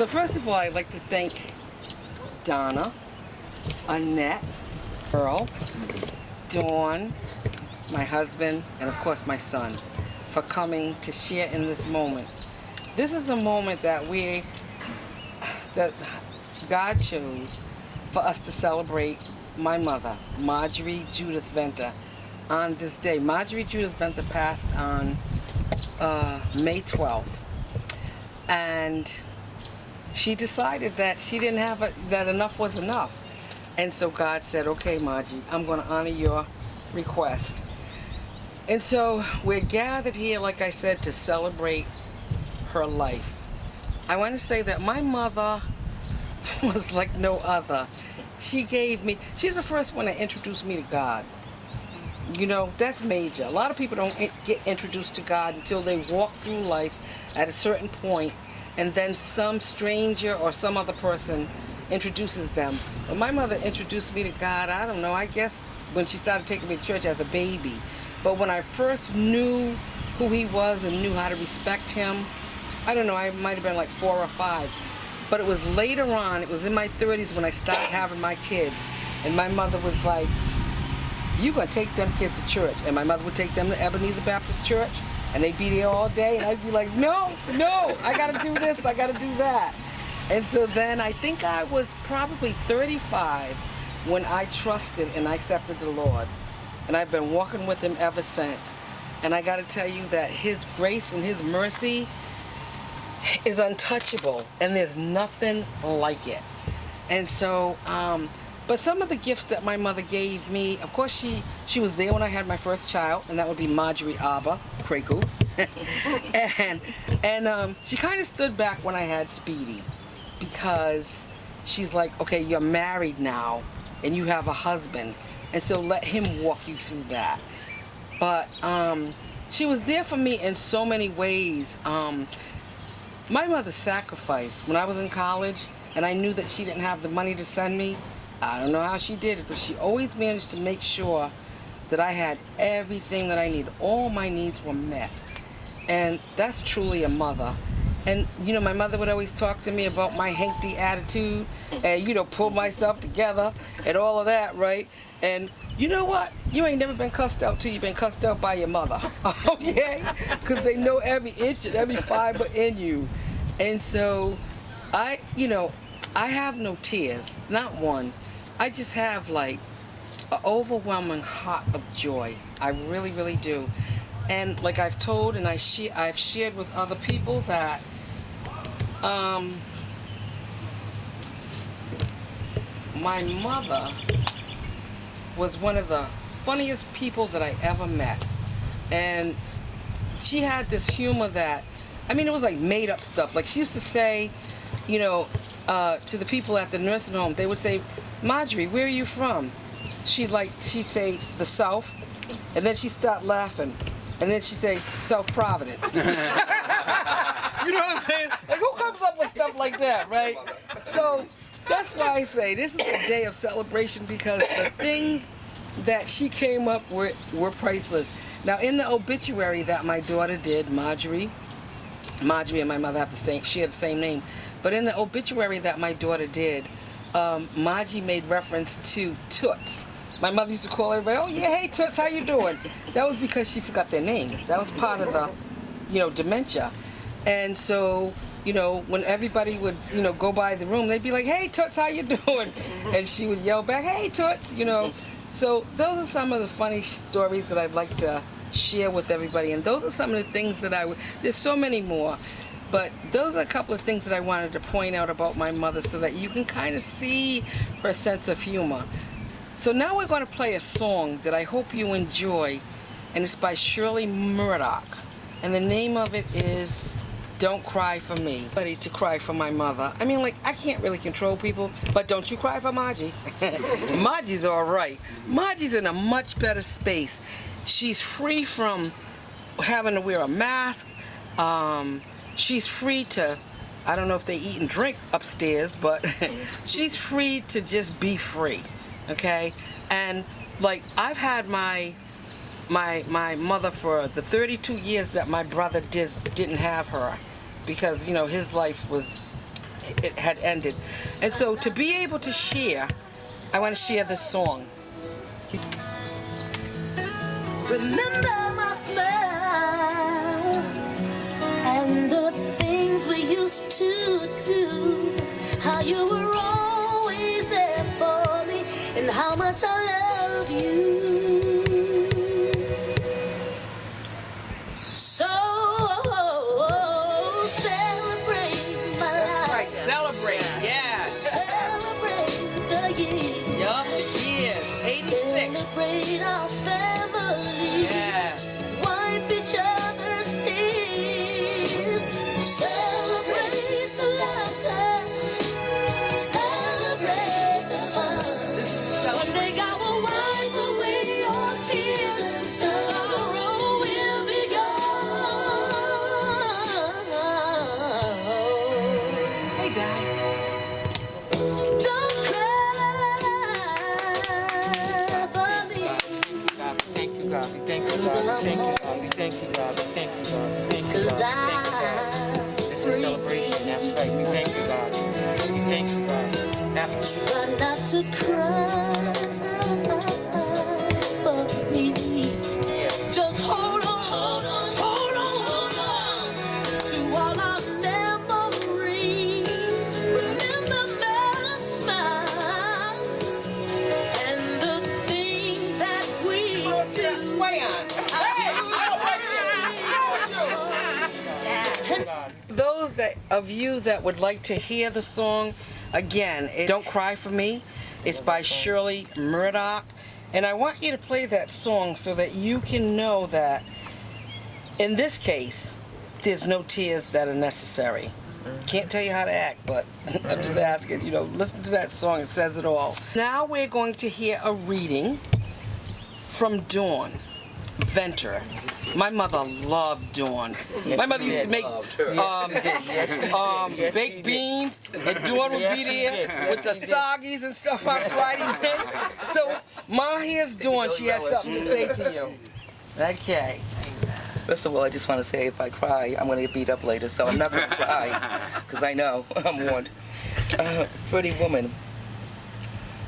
So first of all, I'd like to thank Donna, Annette, Earl, Dawn, my husband, and of course my son, for coming to share in this moment. This is a moment that God chose for us to celebrate my mother, Majorie Judith Venter, on this day. Majorie Judith Venter passed on May 12th, and she decided that she didn't have that enough was enough. And so God said, okay, Margie, I'm going to honor your request. And so we're gathered here, like I said, to celebrate her life. I want to say that my mother was like no other. She's the first one that introduced me to God. You know, that's major. A lot of people don't get introduced to God until they walk through life at a certain point, and then some stranger or some other person introduces them. But my mother introduced me to God, I don't know, I guess when she started taking me to church as a baby. But when I first knew who he was and knew how to respect him, I don't know, I might have been like 4 or 5. But it was later on, it was in my 30s when I started having my kids. And my mother was like, you gonna take them kids to church. And my mother would take them to Ebenezer Baptist Church, and they'd be there all day, and I'd be like, no, I gotta do this, I gotta do that. And so then I think I was probably 35 when I trusted and I accepted the Lord. And I've been walking with him ever since. And I gotta tell you that his grace and his mercy is untouchable, and there's nothing like it. And so, but some of the gifts that my mother gave me, of course she was there when I had my first child, and that would be Majorie Abba Kreku. and she kind of stood back when I had Speedy, because she's like, okay, you're married now, and you have a husband, and so let him walk you through that. But she was there for me in so many ways. My mother sacrificed when I was in college, and I knew that she didn't have the money to send me. I don't know how she did it, but she always managed to make sure that I had everything that I needed. All my needs were met. And that's truly a mother. And, you know, my mother would always talk to me about my hanky attitude and, you know, pull myself together and all of that, right? And you know what? You ain't never been cussed out till you've been cussed out by your mother, okay? Because they know every inch and every fiber in you. And so I have no tears, not one. I just have like an overwhelming heart of joy. I really, really do. And like I've told and I've shared with other people that my mother was one of the funniest people that I ever met. And she had this humor that, I mean, it was like made up stuff. Like she used to say, you know, to the people at the nursing home, they would say, Majorie, where are you from? She'd say the South, and then she'd start laughing, and then she'd say South Providence. You know what I'm saying? Like, who comes up with stuff like that, right? So that's why I say this is a day of celebration, because the things that she came up with were priceless. Now, in the obituary that my daughter did, Majorie and my mother share the same name, but in the obituary that my daughter did, Maji made reference to Toots. My mother used to call everybody, oh yeah, hey Toots, how you doing? That was because she forgot their name. That was part of the, you know, dementia. And so, you know, when everybody would, you know, go by the room, they'd be like, hey Toots, how you doing? And she would yell back, hey Toots, you know. So those are some of the funny stories that I'd like to share with everybody. And those are some of the things that there's so many more. But those are a couple of things that I wanted to point out about my mother so that you can kind of see her sense of humor. So now we're going to play a song that I hope you enjoy, and it's by Shirley Murdoch. And the name of it is Don't Cry for Me. Ready to cry for my mother. I mean, like, I can't really control people, but don't you cry for Maji. Maji's all right. Maji's in a much better space. She's free from having to wear a mask. She's free to, I don't know if they eat and drink upstairs, but she's free to just be free, okay? And like, I've had my mother for the 32 years that my brother didn't have her, because, you know, his life was it had ended. And so to be able to share, I want to share this song. Remember my smile and the things we used to do, how you were always there for me and how much I love you. So celebrate my life. That's right, celebrate, yeah. Celebrate the years. Yup, the years, 86. Celebrate our family. Yes. Wipe each other's tears. Celebrate the laughter. Celebrate the fun. This is One day God will wipe away your tears and sorrow will be gone. Hey, Dad. Don't cry for me. Thank you, God. We thank you, God. We thank you, God. We thank you, God. We thank you, God. We thank you, God. 'Cause Thank you, God. This is a celebration. That's right. We thank you, God. We thank you, God. Absolutely. Try not to cry for me. Yes. Just hold on, hold on, hold on, hold on to all our memories. Remember my smile and the things that we do. Sway on. Those of you that would like to hear the song, again, Don't Cry For Me. It's by Shirley Murdoch. And I want you to play that song so that you can know that, in this case, there's no tears that are necessary. Can't tell you how to act, but I'm just asking, listen to that song. It says it all. Now we're going to hear a reading from Dawn Venter. My mother loved Dawn. My mother used to make baked beans, and Dawn would be there with the soggies and stuff on Friday night. So, Ma, here's Dawn. She has something to say to you. Okay. First of all, I just want to say if I cry, I'm going to get beat up later, so I'm not going to cry, because I know, I'm warned. Pretty woman,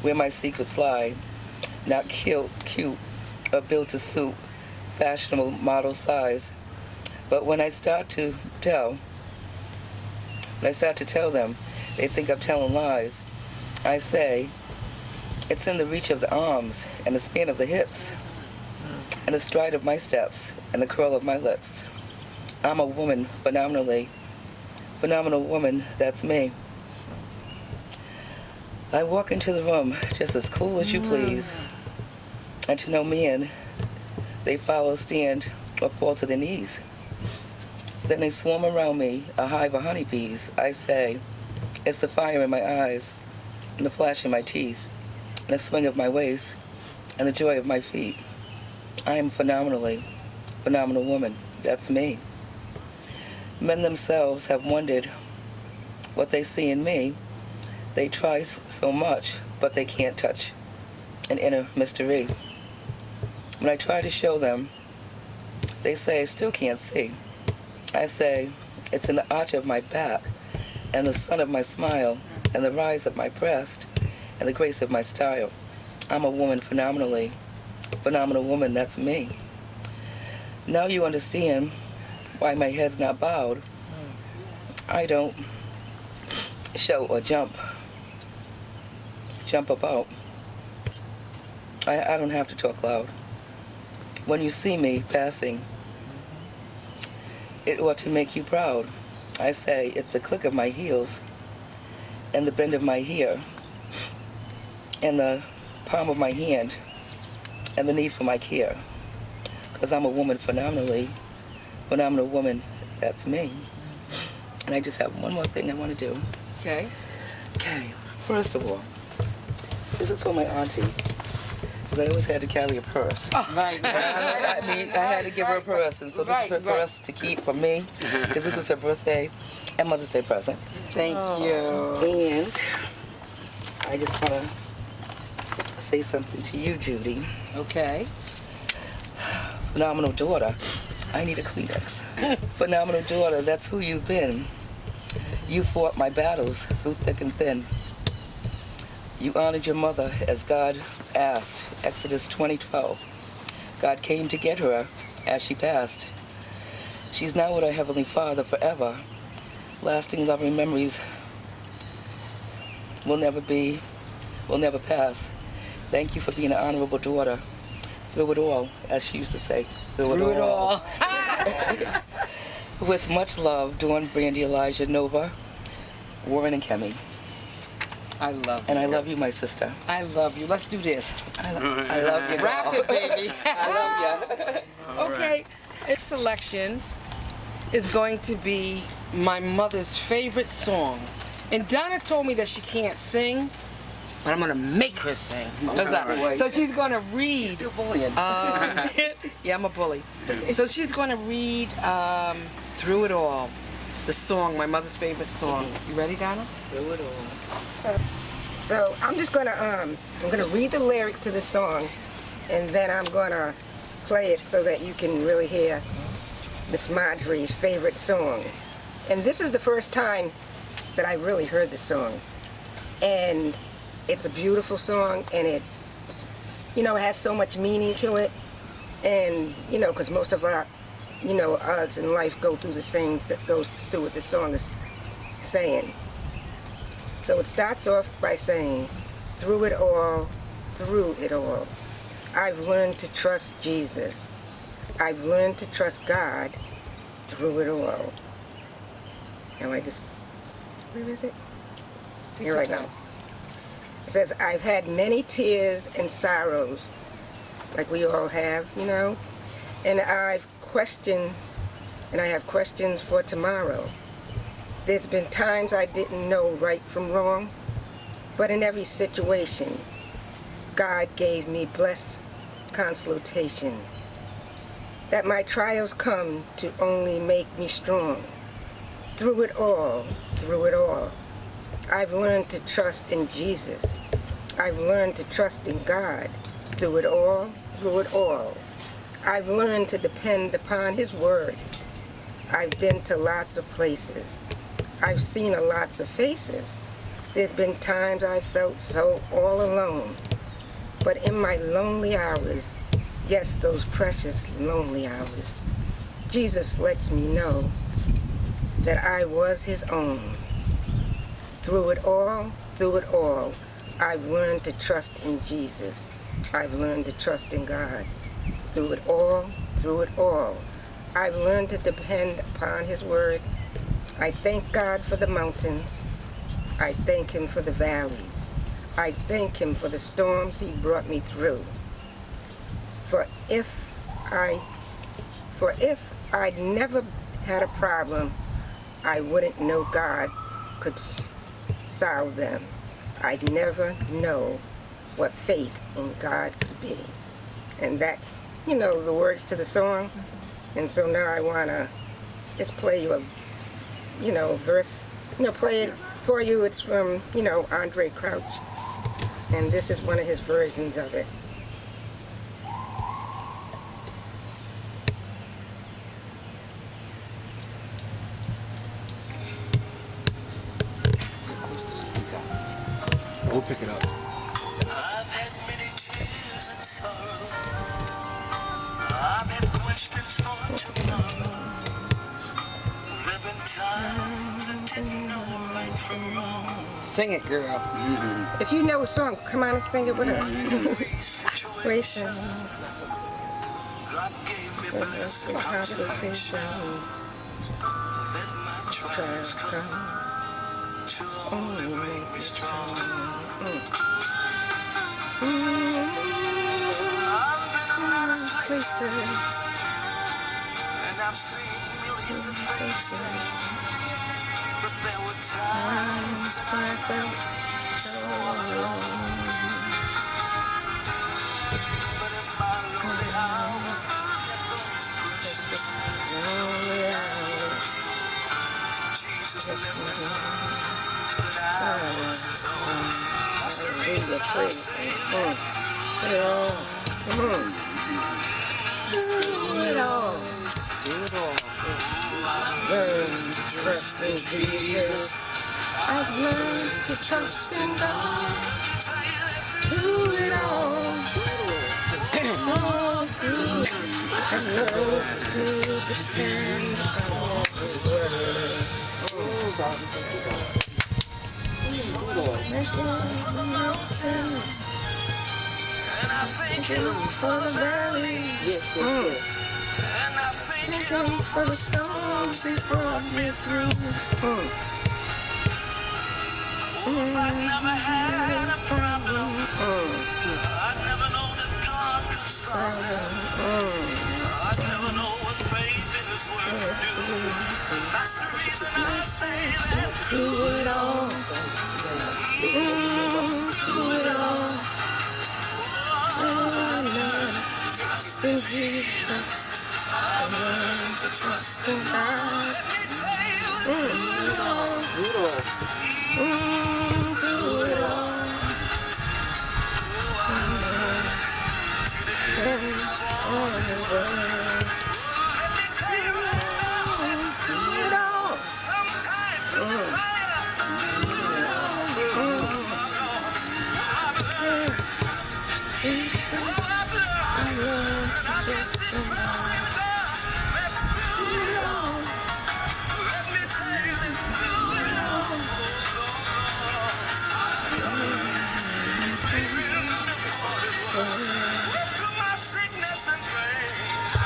where my secrets lie, not cute, or built to suit, fashionable model size. But when I start to tell them, they think I'm telling lies. I say, it's in the reach of the arms and the span of the hips, and the stride of my steps, and the curl of my lips. I'm a woman, phenomenal woman, that's me. I walk into the room just as cool as you please, and to no man, they follow, stand, or fall to their knees. Then they swarm around me, a hive of honeybees. I say, it's the fire in my eyes, and the flash in my teeth, and the swing of my waist, and the joy of my feet. I am phenomenal woman. That's me. Men themselves have wondered what they see in me. They try so much, but they can't touch an inner mystery. When I try to show them, they say I still can't see. I say it's in the arch of my back, and the sun of my smile, and the rise of my breast, and the grace of my style. I'm a woman phenomenal woman, that's me. Now you understand why my head's not bowed. I don't shout or jump about. I don't have to talk loud. When you see me passing, it ought to make you proud. I say it's the click of my heels and the bend of my hair and the palm of my hand and the need for my care. Because I'm a woman phenomenal woman, that's me. And I just have one more thing I want to do. Okay. Okay, first of all, this is for my auntie. Because I always had to carry a purse. Right. I mean, I had to give her a purse, and so this is her purse to keep for me, because this was her birthday and Mother's Day present. Thank you. And I just want to say something to you, Judy. Okay. Phenomenal daughter. I need a Kleenex. Phenomenal daughter, that's who you've been. You fought my battles through thick and thin. You honored your mother as God asked, Exodus 20:12. God came to get her as she passed. She's now with her Heavenly Father forever. Lasting loving memories will never pass. Thank you for being an honorable daughter through it all, as she used to say. Through it all. With much love, Dawn, Brandy, Elijah, Nova, Warren, and Kemi. I love you. And I love you, my sister. I love you. Let's do this. I love you. Rap it, baby. I love you. Okay, this selection is going to be my mother's favorite song. And Donna told me that she can't sing, but I'm gonna make her sing. So she's gonna read. Still bullying. Yeah, I'm a bully. So she's gonna read Through It All, the song, my mother's favorite song. You ready, Donna? Through it all. So I'm just gonna I'm gonna read the lyrics to the song, and then I'm gonna play it so that you can really hear Miss Marjorie's favorite song. And this is the first time that I really heard this song, and it's a beautiful song, and it has so much meaning to it, and because most of our us in life go through the same that goes through what the song is saying. So it starts off by saying, through it all, I've learned to trust Jesus. I've learned to trust God through it all. Now where is it? Here I go. It says, I've had many tears and sorrows, like we all have, and I have questions for tomorrow. There's been times I didn't know right from wrong, but in every situation, God gave me blessed consultation. That my trials come to only make me strong. Through it all, I've learned to trust in Jesus. I've learned to trust in God. Through it all, I've learned to depend upon His word. I've been to lots of places. I've seen lots of faces. There's been times I felt so all alone. But in my lonely hours, yes, those precious lonely hours, Jesus lets me know that I was His own. Through it all, I've learned to trust in Jesus. I've learned to trust in God. Through it all, I've learned to depend upon His word. I thank God for the mountains. I thank Him for the valleys. I thank Him for the storms He brought me through. For if I'd never had a problem, I wouldn't know God could solve them. I'd never know what faith in God could be. And that's, the words to the song. And so now I want to just play you a verse, play it for you. It's from, Andre Crouch. And this is one of his versions of it. We'll pick it up. I've had many tears and sorrow. I've had questions for tomorrow. There've been times I didn't know right from wrong. Sing it, girl. If you know a song, come on and sing it with us. Situations. God gave me blessed consolation. Let my trials come to only make me strong. I've been a lot of places, and I've seen millions of faces, but there were times that I felt so alone. But in my lonely hour, yet those precious lonely hours, Jesus let me know that I was His own. That's the reason I say Do it all. Do it all. I learned to trust in Jesus. I've learned to trust in God through it all. All through it. I've learned to depend on His word. And I thank Him For the valley. and I thank Him For the storms He's brought me through. I've never had a problem. I never know that God could solve it. I never know what faith in His word would do. That's the reason I say that Through it all. Through it all. I learned to trust in Jesus. I learned to trust in God. Through it all. Through it all. I learned to depend on the word. Through it all. sometimes it's fire.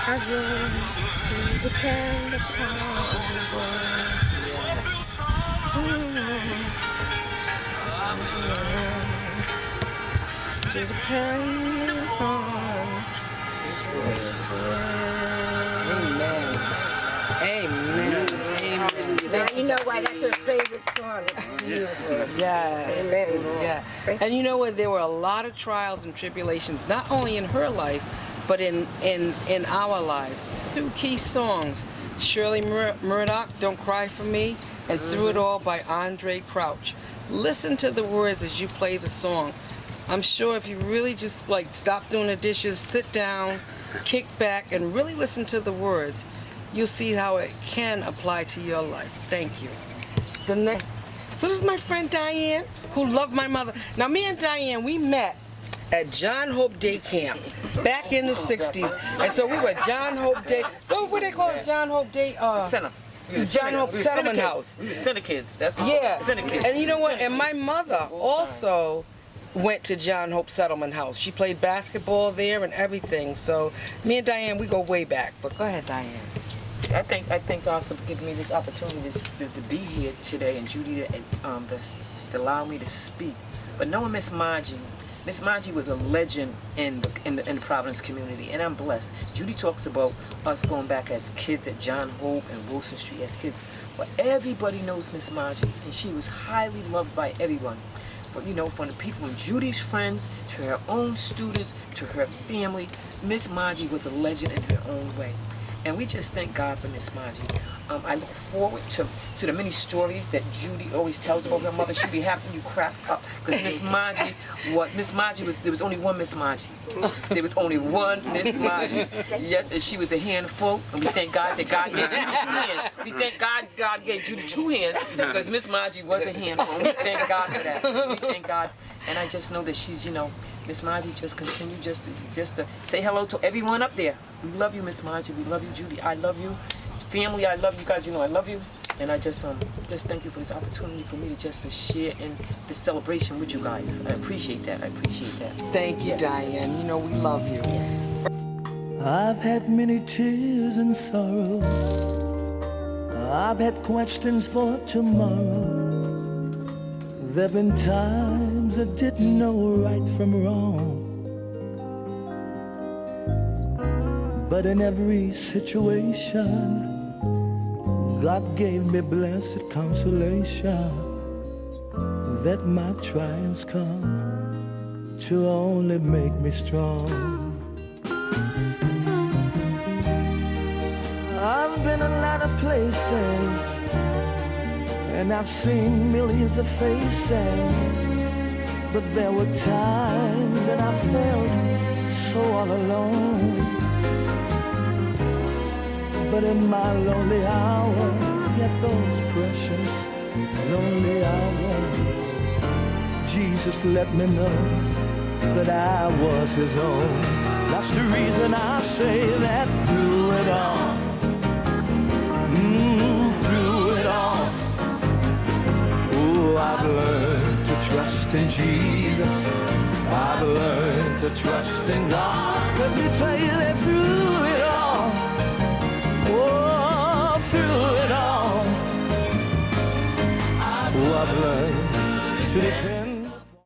I've learned to depend upon His word. To depend upon His word. Amen. Now you know why that's her favorite song. It's beautiful. Yes. Amen. Yeah. And you know what? There were a lot of trials and tribulations, not only in her life, but in our lives. Two key songs, Shirley Murdoch, Don't Cry For Me, and Through It All by Andre Crouch. Listen to the words as you play the song. I'm sure if you really just stop doing the dishes, sit down, kick back, and really listen to the words, you'll see how it can apply to your life. Thank you. So this is my friend Diane, who loved my mother. Now me and Diane, we met at John Hope Day Camp back in the 60s. And so we were John Hope Day, what they call it, John Hope Day? Center. John Hope Settlement House. We were center kids. That's Yeah. Center kids. And you know what? And my mother also went to John Hope Settlement House. She played basketball there and everything. So me and Diane, we go way back. But go ahead, Diane. I thank God for giving me this opportunity to be here today, and Judy to allow me to speak. But knowing Miss Majorie was a legend in the Providence community, and I'm blessed. Judy talks about us going back as kids at John Hope and Wilson Street as kids. But everybody knows Miss Majorie, and she was highly loved by everyone. From the people, from Judy's friends to her own students to her family, Miss Majorie was a legend in her own way. And we just thank God for Miss Majorie. I look forward to the many stories that Judy always tells about her mother. She'd be happy you crack up. Because Miss Majorie there was only one Miss Majorie. There was only one Miss Majorie. Yes, and she was a handful. And we thank God that God gave Judy 2 hands. We thank God gave Judy 2 hands because Miss Majorie was a handful. And we thank God for that. We thank God. And I just know that she's, Miss Majorie just continue just to say hello to everyone up there. We love you, Miss Majorie. We love you, Judy. I love you. Family, I love you guys. I love you. And I just thank you for this opportunity for me to share in this celebration with you guys. I appreciate that. Thank you, yes. Diane. We love you. Yes. I've had many tears and sorrow. I've had questions for tomorrow. There've been times I didn't know right from wrong. But in every situation, God gave me blessed consolation that my trials come to only make me strong. I've been a lot of places, and I've seen millions of faces, but there were times that I felt so all alone. But in my lonely hour, yet those precious lonely hours, Jesus let me know that I was his own. That's the reason I say that through it all, through it all, oh, I've learned to trust in Jesus. I've learned to trust in God. Let me tell you that through it all, oh, through it all, oh, I've learned to depend